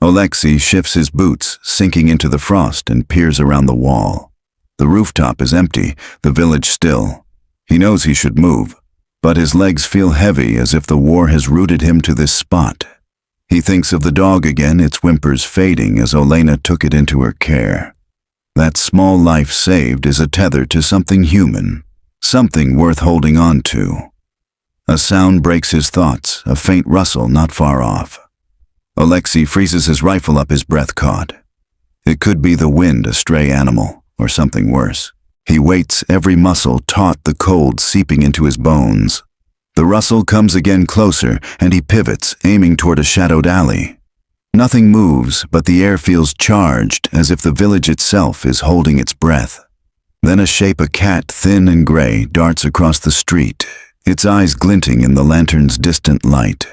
Oleksiy shifts his boots, sinking into the frost, and peers around the wall. The rooftop is empty, the village still. He knows he should move, but his legs feel heavy, as if the war has rooted him to this spot. He thinks of the dog again, its whimpers fading as Olena took it into her care. That small life saved is a tether to something human, something worth holding on to. A sound breaks his thoughts, a faint rustle not far off. Oleksiy freezes his rifle up, his breath caught. It could be the wind, a stray animal, or something worse. He waits, every muscle taut, the cold seeping into his bones. The rustle comes again, closer, and he pivots, aiming toward a shadowed alley. Nothing moves, but the air feels charged, as if the village itself is holding its breath. Then a shape, a cat, thin and gray, darts across the street, its eyes glinting in the lantern's distant light.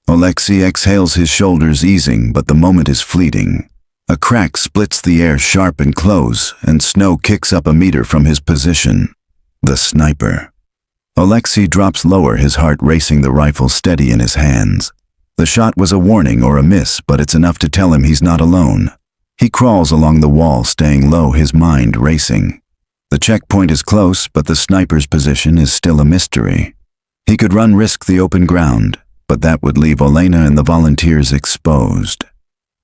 Oleksiy exhales, his shoulders easing, but the moment is fleeting. A crack splits the air sharp and close, and snow kicks up a meter from his position. The sniper. Oleksiy drops lower, his heart racing, the rifle steady in his hands. The shot was a warning or a miss, but it's enough to tell him he's not alone. He crawls along the wall, staying low, his mind racing. The checkpoint is close, but the sniper's position is still a mystery. He could risk the open ground, but that would leave Olena and the volunteers exposed.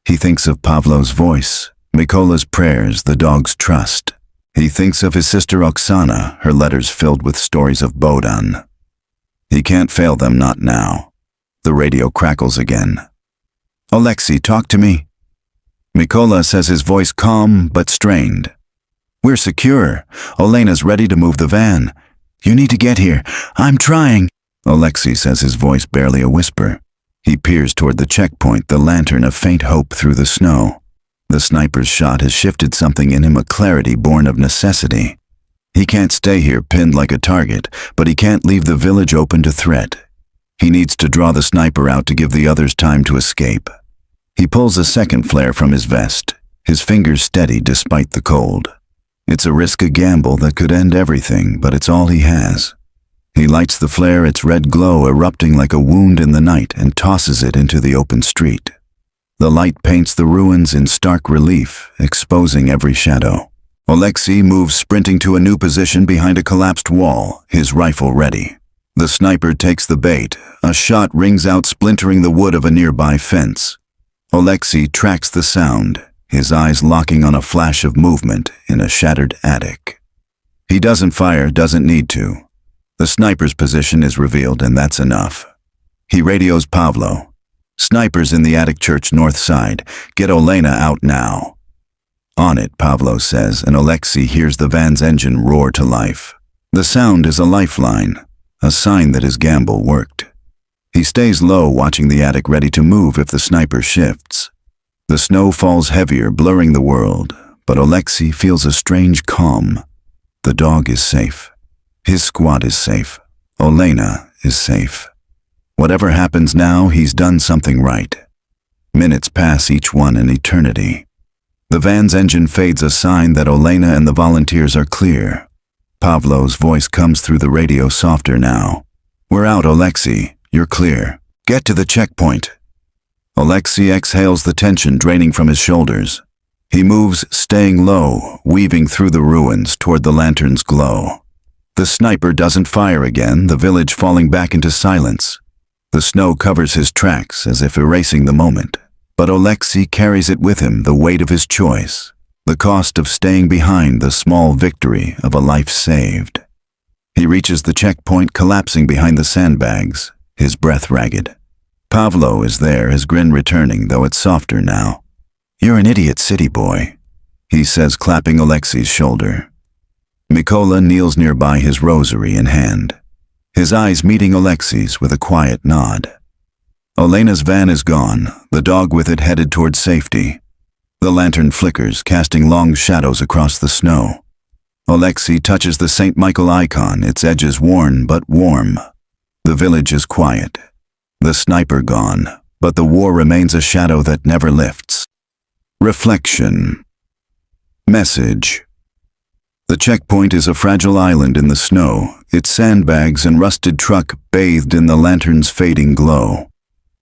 He thinks of Pavlo's voice, Mykola's prayers, the dog's trust. He thinks of his sister Oksana, her letters filled with stories of Bohdan. He can't fail them, not now. The radio crackles again. "Oleksiy, talk to me." Mykola says, his voice calm but strained. "We're secure. Olena's ready to move the van. You need to get here. I'm trying." Oleksiy says, his voice barely a whisper. He peers toward the checkpoint, the lantern a faint hope through the snow. The sniper's shot has shifted something in him, a clarity born of necessity. He can't stay here pinned like a target, but he can't leave the village open to threat. He needs to draw the sniper out to give the others time to escape. He pulls a second flare from his vest, his fingers steady despite the cold. It's a risk, a gamble that could end everything, but it's all he has. He lights the flare, its red glow erupting like a wound in the night, and tosses it into the open street. The light paints the ruins in stark relief, exposing every shadow. Oleksiy moves, sprinting to a new position behind a collapsed wall, his rifle ready. The sniper takes the bait. A shot rings out, splintering the wood of a nearby fence. Oleksiy tracks the sound, his eyes locking on a flash of movement in a shattered attic. He doesn't fire, doesn't need to. The sniper's position is revealed, and that's enough. He radios Pavlo. "Snipers in the attic, church north side. Get Olena out now." "On it," Pavlo says, and Oleksiy hears the van's engine roar to life. The sound is a lifeline, a sign that his gamble worked. He stays low, watching the attic, ready to move if the sniper shifts. The snow falls heavier, blurring the world, but Oleksiy feels a strange calm. The dog is safe. His squad is safe. Olena is safe. Whatever happens now, he's done something right. Minutes pass, each one an eternity. The van's engine fades, a sign that Olena and the volunteers are clear. Pavlo's voice comes through the radio, softer now. "We're out, Oleksiy. You're clear. Get to the checkpoint." Oleksiy exhales, the tension draining from his shoulders. He moves, staying low, weaving through the ruins toward the lantern's glow. The sniper doesn't fire again, the village falling back into silence. The snow covers his tracks as if erasing the moment. But Oleksiy carries it with him, the weight of his choice. The cost of staying behind, the small victory of a life saved. He reaches the checkpoint, collapsing behind the sandbags, his breath ragged. Pavlo is there, his grin returning, though it's softer now. "You're an idiot, city boy," he says, clapping Oleksiy's shoulder. Mykola kneels nearby, his rosary in hand. His eyes meeting Oleksiy's with a quiet nod. Olena's van is gone, the dog with it headed toward safety. The lantern flickers, casting long shadows across the snow. Oleksiy touches the St. Michael icon, its edges worn but warm. The village is quiet. The sniper gone, but the war remains a shadow that never lifts. Reflection. Message. The checkpoint is a fragile island in the snow, its sandbags and rusted truck bathed in the lantern's fading glow.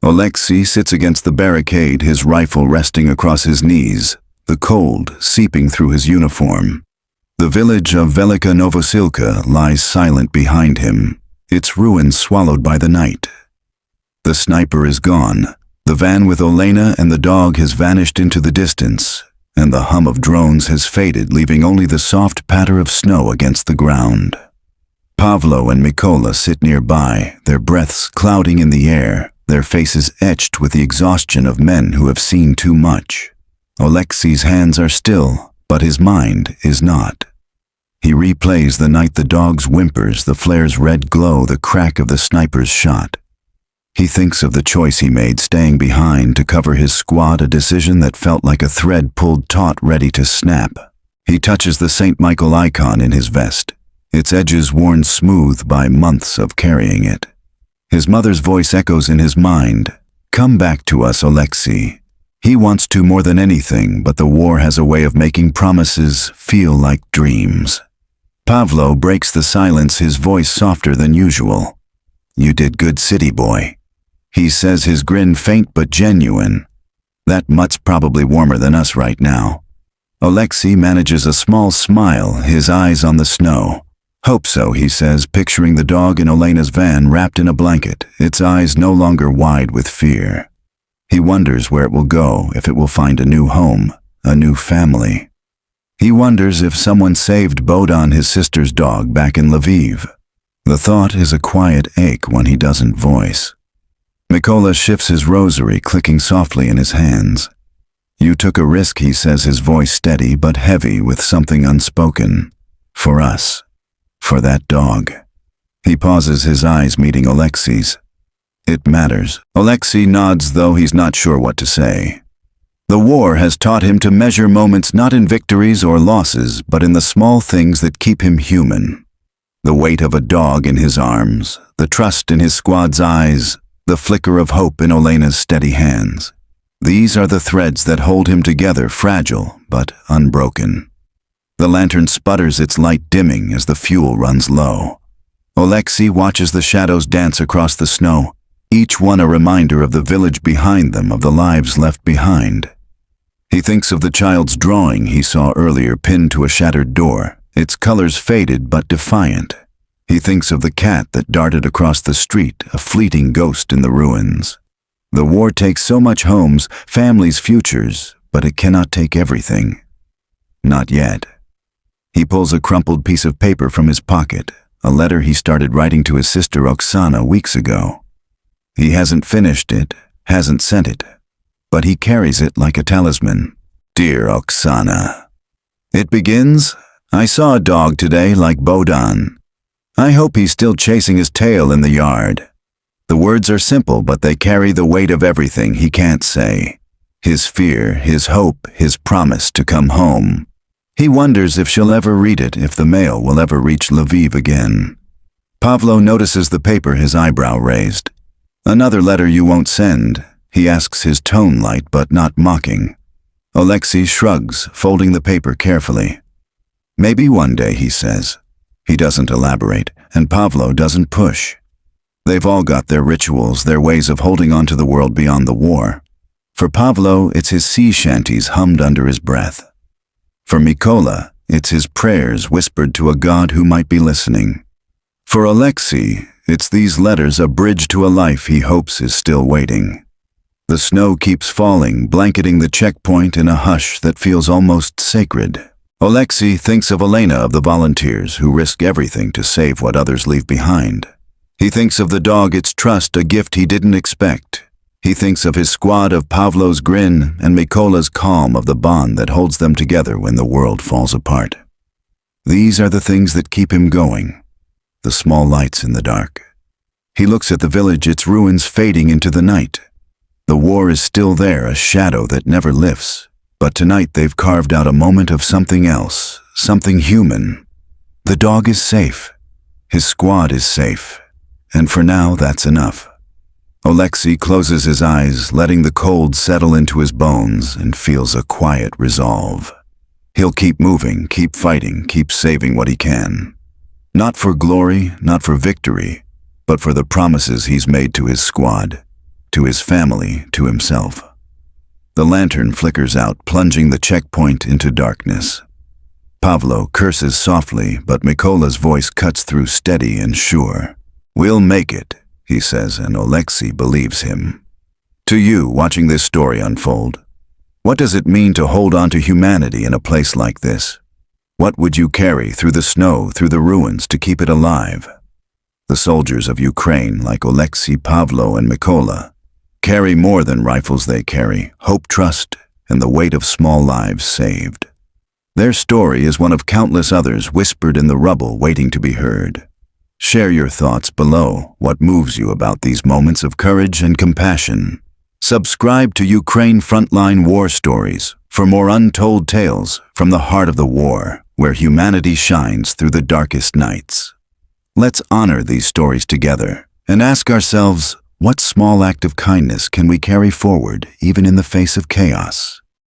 Oleksiy sits against the barricade, his rifle resting across his knees, the cold seeping through his uniform. The village of Velika Novosilka lies silent behind him, its ruins swallowed by the night. The sniper is gone. The van with Olena and the dog has vanished into the distance, and the hum of drones has faded, leaving only the soft patter of snow against the ground. Pavlo and Mykola sit nearby, their breaths clouding in the air, their faces etched with the exhaustion of men who have seen too much. Oleksiy's hands are still, but his mind is not. He replays the night, the dog's whimpers, the flare's red glow, the crack of the sniper's shot. He thinks of the choice he made staying behind to cover his squad, a decision that felt like a thread pulled taut, ready to snap. He touches the St. Michael icon in his vest, its edges worn smooth by months of carrying it. His mother's voice echoes in his mind. "Come back to us, Oleksiy." He wants to more than anything, but the war has a way of making promises feel like dreams. Pavlo breaks the silence, his voice softer than usual. "You did good, city boy." He says, his grin faint but genuine. "That mutt's probably warmer than us right now." Oleksiy manages a small smile, his eyes on the snow. "Hope so," he says, picturing the dog in Olena's van wrapped in a blanket, its eyes no longer wide with fear. He wonders where it will go, if it will find a new home, a new family. He wonders if someone saved Bohdan, his sister's dog, back in Lviv. The thought is a quiet ache one he doesn't voice. Mykola shifts his rosary, clicking softly in his hands. "You took a risk," he says, his voice steady but heavy with something unspoken. "For us. For that dog." He pauses, his eyes meeting Oleksiy's. "It matters." Oleksiy nods, though he's not sure what to say. The war has taught him to measure moments not in victories or losses, but in the small things that keep him human. The weight of a dog in his arms, the trust in his squad's eyes, the flicker of hope in Olena's steady hands. These are the threads that hold him together, fragile but unbroken. The lantern sputters, its light dimming as the fuel runs low. Oleksiy watches the shadows dance across the snow, each one a reminder of the village behind them, of the lives left behind. He thinks of the child's drawing he saw earlier pinned to a shattered door, its colors faded but defiant. He thinks of the cat that darted across the street, a fleeting ghost in the ruins. The war takes so much homes, families, futures, but it cannot take everything. Not yet. He pulls a crumpled piece of paper from his pocket, a letter he started writing to his sister Oksana weeks ago. He hasn't finished it, hasn't sent it, but he carries it like a talisman. "Dear Oksana." It begins, "I saw a dog today like Bohdan. I hope he's still chasing his tail in the yard." The words are simple, but they carry the weight of everything he can't say. His fear, his hope, his promise to come home. He wonders if she'll ever read it, if the mail will ever reach Lviv again. Pavlo notices the paper, his eyebrow raised. "Another letter you won't send?" he asks, his tone light but not mocking. Oleksiy shrugs, folding the paper carefully. "Maybe one day," he says. He doesn't elaborate, and Pavlo doesn't push. They've all got their rituals, their ways of holding on to the world beyond the war. For Pavlo, it's his sea shanties hummed under his breath. For Mykola, it's his prayers whispered to a God who might be listening. For Oleksiy, it's these letters, a bridge to a life he hopes is still waiting. The snow keeps falling, blanketing the checkpoint in a hush that feels almost sacred. Oleksiy thinks of Olena, of the volunteers who risk everything to save what others leave behind. He thinks of the dog, its trust, a gift he didn't expect. He thinks of his squad, of Pavlo's grin, and Mykola's calm, of the bond that holds them together when the world falls apart. These are the things that keep him going, the small lights in the dark. He looks at the village, its ruins fading into the night. The war is still there, a shadow that never lifts. But tonight they've carved out a moment of something else, something human. The dog is safe. His squad is safe. And for now, that's enough. Oleksiy closes his eyes, letting the cold settle into his bones, and feels a quiet resolve. He'll keep moving, keep fighting, keep saving what he can. Not for glory, not for victory, but for the promises he's made to his squad, to his family, to himself. The lantern flickers out, plunging the checkpoint into darkness. Pavlo curses softly, but Mykola's voice cuts through, steady and sure. "We'll make it," he says, and Oleksiy believes him. To you, watching this story unfold, what does it mean to hold on to humanity in a place like this? What would you carry through the snow, through the ruins, to keep it alive? The soldiers of Ukraine, like Oleksiy, Pavlo, and Mykola, carry more than rifles. They carry hope, trust, and the weight of small lives saved. Their story is one of countless others whispered in the rubble, waiting to be heard. Share your thoughts below. What moves you about these moments of courage and compassion? Subscribe to Ukraine Frontline War Stories for more untold tales from the heart of the war, where humanity shines through the darkest nights. Let's honor these stories together and ask ourselves, what small act of kindness can we carry forward even in the face of chaos?